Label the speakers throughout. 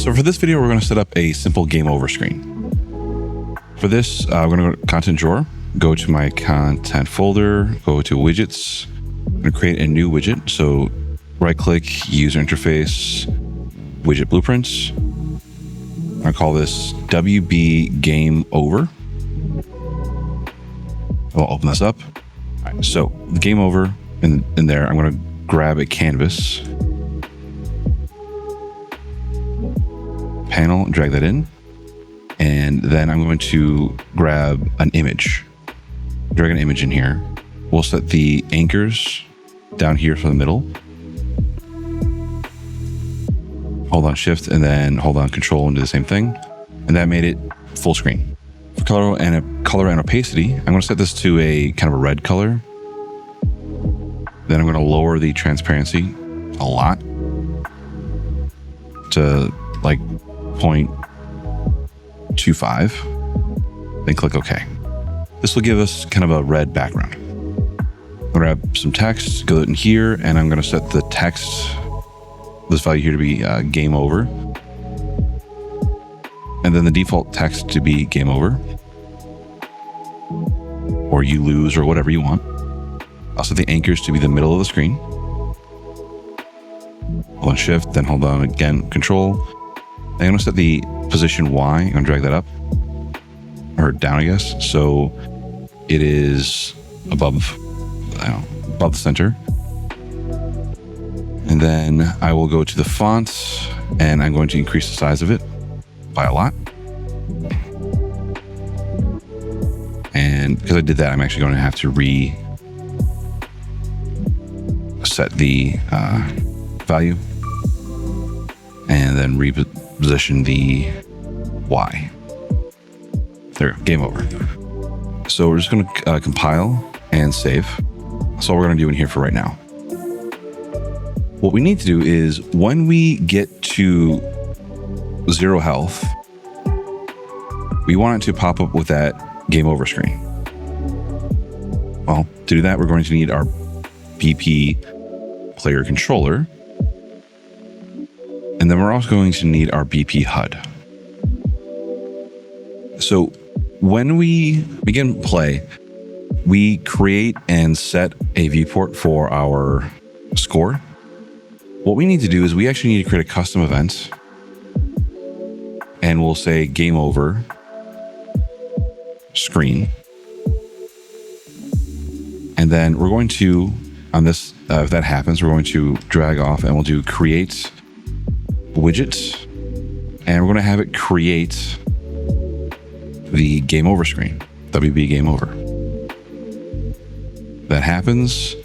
Speaker 1: So for this video, we're going to set up a simple game over screen. For this, we're going to go to content drawer, go to my content folder, go to widgets. I'm going to create a new widget. So right click, user interface, widget blueprints. I'm going to call this WB game over. I'll open this up. All right, so the game over in there, I'm going to grab a canvas panel, drag that in. And then I'm going to grab an image, drag an image in here. We'll set the anchors down here for the middle. Hold on shift and then hold on control and do the same thing. And that made it full screen. For color and opacity, I'm going to set this to a kind of a red color. Then I'm going to lower the transparency a lot to like 0.25. Then click OK. This will give us kind of a red background. I'll grab some text, go in here, and I'm going to set the text, this value here to be game over. And then the default text to be game over. Or you lose, or whatever you want. I'll set the anchors to be the middle of the screen. Hold on shift, then hold on again, control. I'm going to set the position Y. I'm going to drag that up. Or down, I guess. So it is above the center. And then I will go to the font and I'm going to increase the size of it by a lot. And because I did that, I'm actually going to have to reset the value and then reposition the Y. There, game over. So we're just going to compile and save. That's all we're going to do in here for right now. What we need to do is when we get to 0 health, we want it to pop up with that game over screen. Well, to do that, we're going to need our BP player controller. And then we're also going to need our BP HUD. So when we begin play, we create and set a viewport for our score. What we need to do is we actually need to create a custom event. And we'll say game over screen. And then we're going to, on this, if that happens, we're going to drag off and we'll do create widget. And we're going to have it create the game over screen, WB game over. That happens.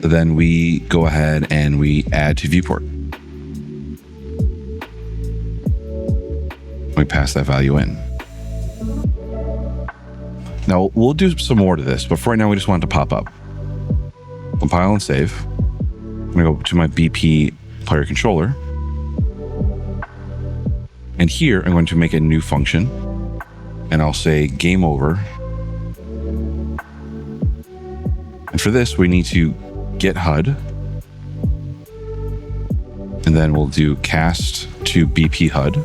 Speaker 1: Then we go ahead and we add to viewport. We pass that value in. Now we'll do some more to this, but for right now we just want it to pop up. Compile and save. I'm gonna go to my BP player controller. And here I'm going to make a new function and I'll say game over. And for this, we need to get HUD. And then we'll do cast to BP HUD.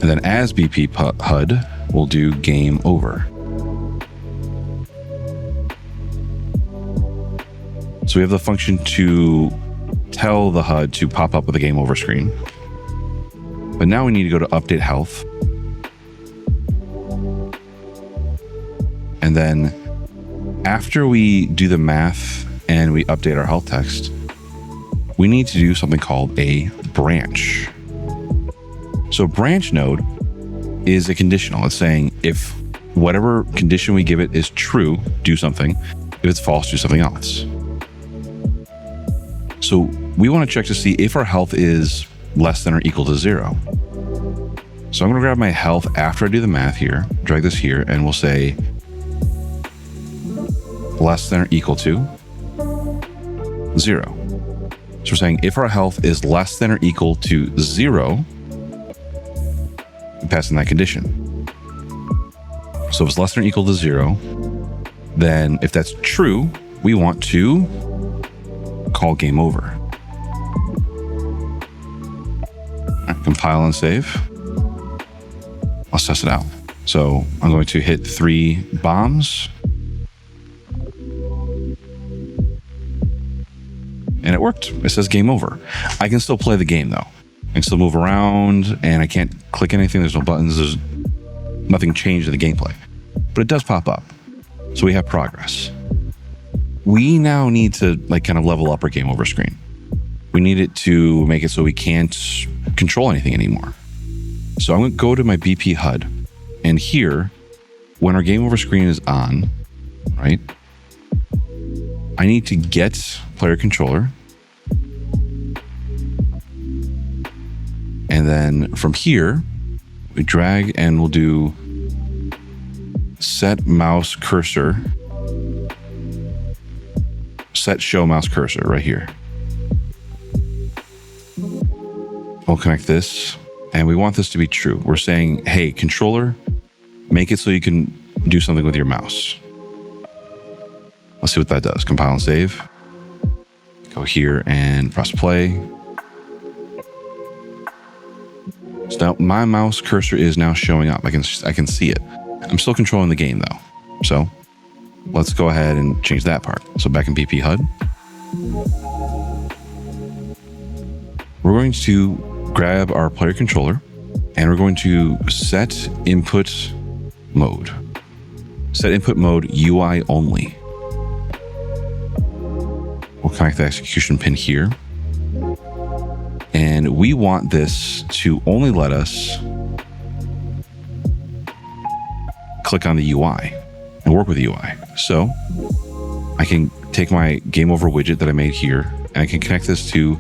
Speaker 1: And then as BP HUD, we'll do game over. So we have the function to tell the HUD to pop up with a game over screen. But now we need to go to update health. And then after we do the math and we update our health text, we need to do something called a branch. So branch node is a conditional. It's saying if whatever condition we give it is true, do something. If it's false, do something else. So we want to check to see if our health is less than or equal to 0. So I'm going to grab my health after I do the math here, drag this here, and we'll say less than or equal to 0. So we're saying if our health is less than or equal to 0, we pass in that condition. So if it's less than or equal to 0, then if that's true, we want to call game over. compile and save. Let's test it out. So I'm going to hit 3 bombs. And it worked. It says game over. I can still play the game though. I can still move around and I can't click anything. There's no buttons. There's nothing changed in the gameplay. But it does pop up. So we have progress. We now need to kind of level up our game over screen. We need it to make it so we can't control anything anymore. So I'm going to go to my BP HUD, and here, when our game over screen is on, right, I need to get player controller. And then from here, we drag and we'll do set mouse cursor, set show mouse cursor right here. We'll connect this, and we want this to be true. We're saying, hey, controller, make it so you can do something with your mouse. Let's see what that does. Compile and save. Go here and press play. So now my mouse cursor is now showing up. I can see it. I'm still controlling the game though. So let's go ahead and change that part. So back in BP HUD, we're going to grab our player controller and we're going to set input mode. Set input mode UI only. We'll connect the execution pin here. And we want this to only let us click on the UI and work with the UI. So I can take my game over widget that I made here and I can connect this to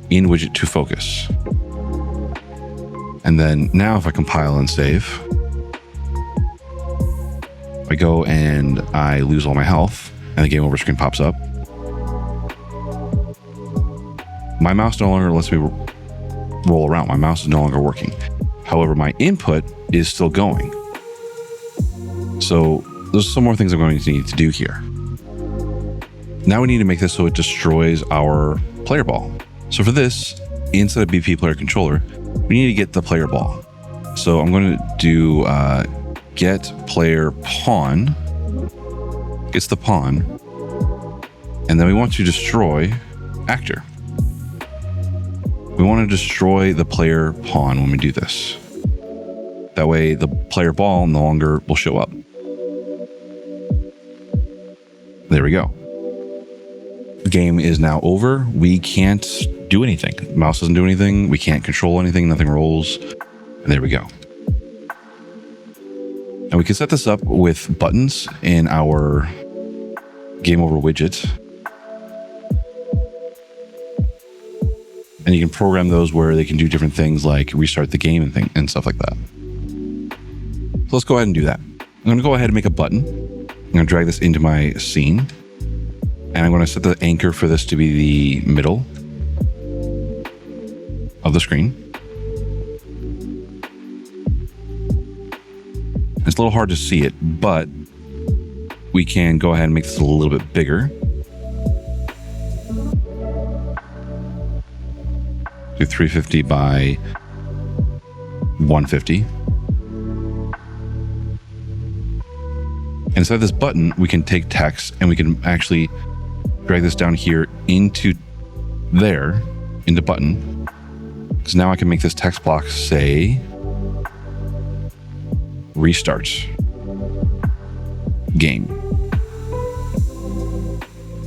Speaker 1: in widget to focus. And then now if I compile and save, I go and I lose all my health and the game over screen pops up. My mouse no longer lets me roll around. My mouse is no longer working. However, my input is still going. So there's some more things I'm going to need to do here. Now we need to make this so it destroys our PlayerBall. So for this, instead of BP player controller, we need to get the PlayerBall. So I'm going to do get player pawn, gets the pawn, and then we want to destroy actor. We want to destroy the player pawn when we do this. That way the player ball no longer will show up. There we go. The game is now over. We can't do anything. The mouse doesn't do anything. We can't control anything. Nothing rolls. And there we go. And we can set this up with buttons in our game over widget. And you can program those where they can do different things like restart the game and stuff like that. So let's go ahead and do that. I'm going to go ahead and make a button. I'm going to drag this into my scene. And I'm going to set the anchor for this to be the middle of the screen. It's a little hard to see it, but we can go ahead and make this a little bit bigger. Do 350 by 150. And inside this button, we can take text and we can actually drag this down here into there, into button. So now I can make this text block say restart game.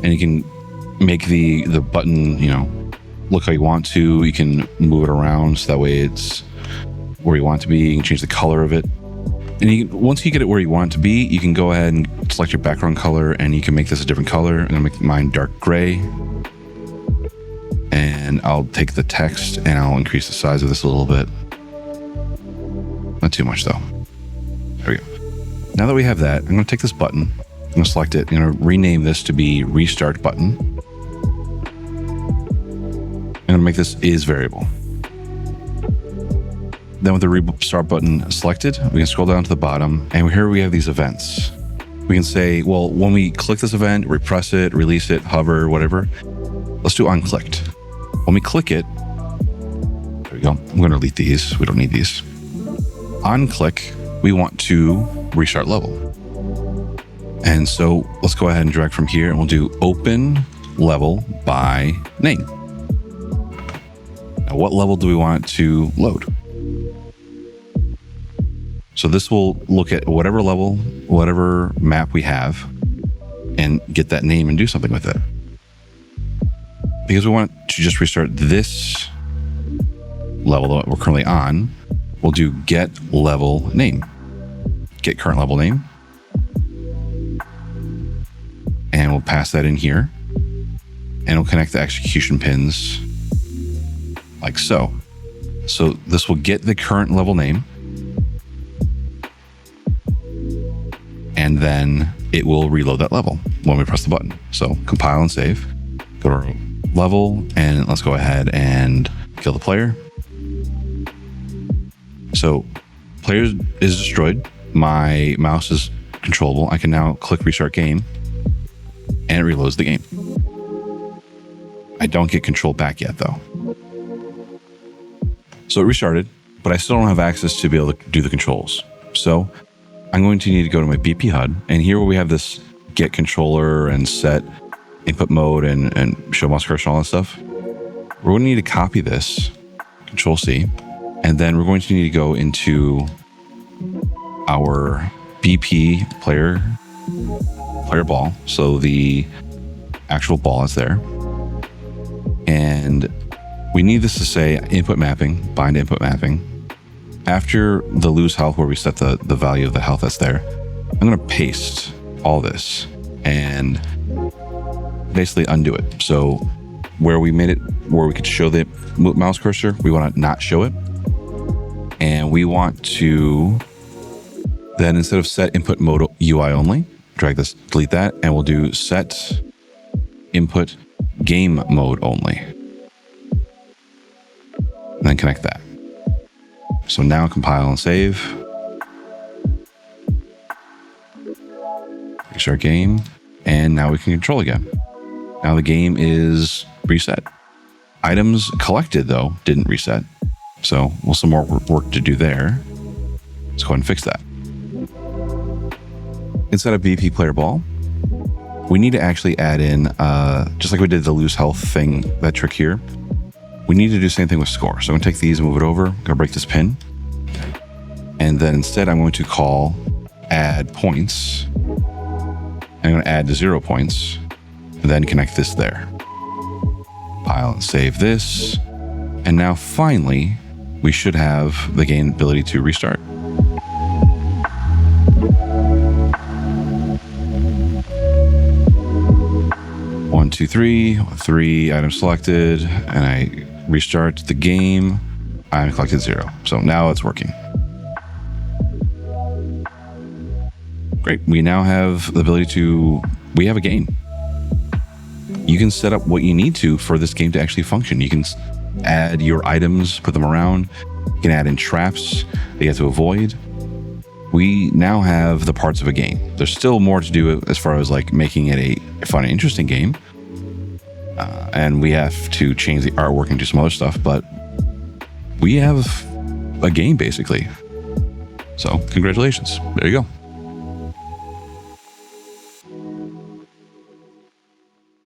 Speaker 1: And you can make the button, look how you want to. You can move it around so that way it's where you want it to be. You can change the color of it. And once you get it where you want it to be, you can go ahead and select your background color and you can make this a different color. I'm gonna make mine dark gray. And I'll take the text and I'll increase the size of this a little bit. Not too much though. There we go. Now that we have that, I'm gonna take this button, I'm gonna select it, I'm gonna rename this to be restart button. I'm gonna make this is variable. Then with the restart button selected, we can scroll down to the bottom and here we have these events. We can say, well, when we click this event, repress it, release it, hover, whatever, let's do unclicked. When we click it, there we go. I'm going to delete these. We don't need these. On click, we want to restart level. And so let's go ahead and drag from here and we'll do open level by name. Now, what level do we want to load? So this will look at whatever level, whatever map we have, and get that name and do something with it. Because we want to just restart this level that we're currently on, we'll do get level name. Get current level name. And we'll pass that in here. And we'll connect the execution pins like so. So this will get the current level name. And then it will reload that level when we press the button. So compile and save. Go to our level and let's go ahead and kill the player. So player is destroyed. My mouse is controllable. I can now click restart game and it reloads the game. I don't get control back yet though. So it restarted, but I still don't have access to be able to do the controls. So I'm going to need to go to my BP HUD, and here where we have this get controller and set input mode and show mouse cursor and all that stuff, we're going to need to copy this, Control C, and then we're going to need to go into our BP PlayerBall, so the actual ball is there, and we need this to say input mapping, bind input mapping. After the lose health where we set the value of the health that's there, I'm going to paste all this and basically undo it. So where we made it, where we could show the mouse cursor, we want to not show it. And we want to then, instead of set input mode UI only, drag this, delete that, and we'll do set input game mode only. And then connect that. So now compile and save. Restart game. And now we can control again. Now the game is reset. Items collected though didn't reset. So we'll some more work to do there. Let's go ahead and fix that. Instead of BP PlayerBall, we need to actually add in, just like we did the lose health thing, that trick here. We need to do the same thing with score. So I'm gonna take these and move it over. I'm gonna break this pin. And then instead I'm going to call add points. I'm gonna add to 0 points and then connect this there. Compile and save this. And now finally, we should have the game ability to restart. One, two, three items selected, and I restart the game. I collected 0. So now it's working. Great. We now have the ability to, we have a game. You can set up what you need to for this game to actually function. You can add your items, put them around. You can add in traps that you have to avoid. We now have the parts of a game. There's still more to do as far as like making it a fun and interesting game. And we have to change the artwork and do some other stuff, but we have a game basically. So congratulations. There you go.